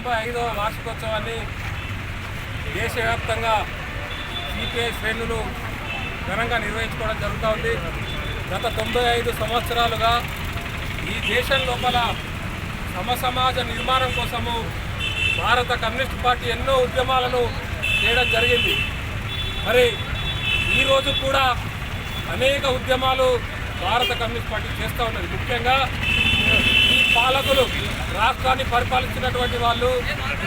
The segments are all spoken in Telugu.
95వ వార్షికోత్సవాన్ని దేశవ్యాప్తంగా సిపిఐ శ్రేణులు ఘనంగా నిర్వహించుకోవడం జరుగుతూ ఉంది. గత 95 సంవత్సరాలుగా ఈ దేశం లోపల సమసమాజ నిర్మాణం కోసము భారత కమ్యూనిస్ట్ పార్టీ ఎన్నో ఉద్యమాలను చేయడం జరిగింది. మరి ఈరోజు కూడా అనేక ఉద్యమాలు భారత కమ్యూనిస్ట్ పార్టీ చేస్తూ ఉన్నది. ముఖ్యంగా ఈ పాలకులు రాష్ట్రాన్ని పరిపాలిస్తున్నటువంటి వాళ్ళు,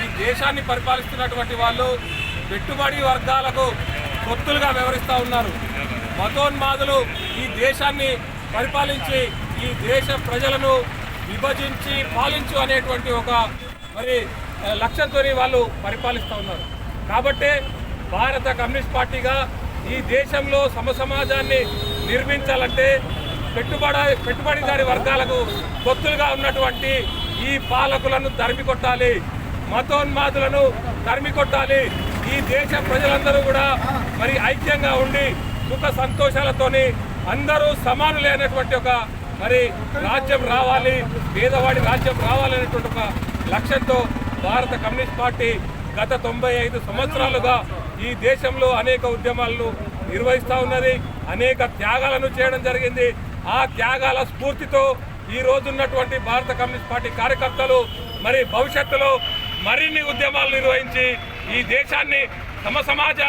ఈ దేశాన్ని పరిపాలిస్తున్నటువంటి వాళ్ళు పెట్టుబడి వర్గాలకు కొత్తులుగా వ్యవహరిస్తూ ఉన్నారు. మతోన్మాదులు ఈ దేశాన్ని పరిపాలించి ఈ దేశ ప్రజలను విభజించి పాలించు అనేటువంటి ఒక లక్ష్యంతో వాళ్ళు పరిపాలిస్తూ ఉన్నారు. కాబట్టే భారత కమ్యూనిస్ట్ పార్టీగా ఈ దేశంలో సమసమాజాన్ని నిర్మించాలంటే పెట్టుబడిదారి వర్గాలకు కొత్తులుగా ఉన్నటువంటి ఈ పాలకులను తరిమి కొట్టాలి, మతోన్మాదులను తరిమి కొట్టాలి. ఈ దేశ ప్రజలందరూ కూడా ఐక్యంగా ఉండి సుఖ సంతోషాలతోని అందరూ సమానులే అనేటువంటి ఒక రాజ్యం రావాలి, పేదవాడి రాజ్యం రావాలనేటువంటి ఒక లక్ష్యంతో భారత కమ్యూనిస్ట్ పార్టీ గత 95 సంవత్సరాలుగా ఈ దేశంలో అనేక ఉద్యమాలను నిర్వహిస్తూ ఉన్నది. అనేక త్యాగాలను చేయడం జరిగింది. ఆ త్యాగాల స్ఫూర్తితో ఈ రోజున్నటువంటి భారత కమ్యూనిస్ట్ పార్టీ కార్యకర్తలు భవిష్యత్తులో మరిన్ని ఉద్యమాలు నిర్వహించి ఈ దేశాన్ని సమసమాజ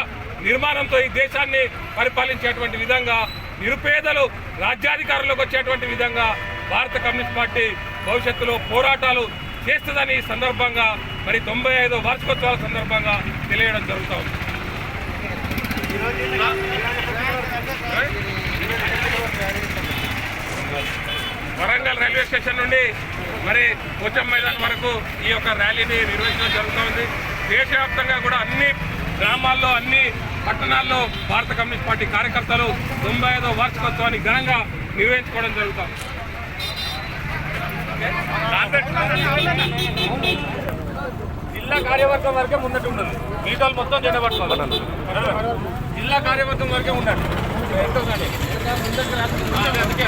నిర్మాణంతో ఈ దేశాన్ని పరిపాలించేటువంటి విధంగా, నిరుపేదలు రాజ్యాధికారంలోకి వచ్చేటువంటి విధంగా భారత కమ్యూనిస్ట్ పార్టీ భవిష్యత్తులో పోరాటాలు చేస్తుందని ఈ సందర్భంగా 95వ వార్షికోత్సవాల సందర్భంగా తెలియడం జరుగుతుంది. వరంగల్ రైల్వే స్టేషన్ నుండి పోచం మైదాన్ వరకు ఈ యొక్క ర్యాలీని నిర్వహించడం జరుగుతుంది. దేశవ్యాప్తంగా కూడా అన్ని గ్రామాల్లో, అన్ని పట్టణాల్లో భారత కమ్యూనిస్ట్ పార్టీ కార్యకర్తలు 95వ వార్షికోత్సవాన్ని ఘనంగా నిర్వహించుకోవడం జరుగుతుంది. జిల్లా కార్యవర్గం వరకే ముందట్టు ఉండదు, మిగతా మొత్తం జెండా పట్టుకోవాలి. జిల్లా కార్యవర్గం వరకే ఉండాలి. అందుకే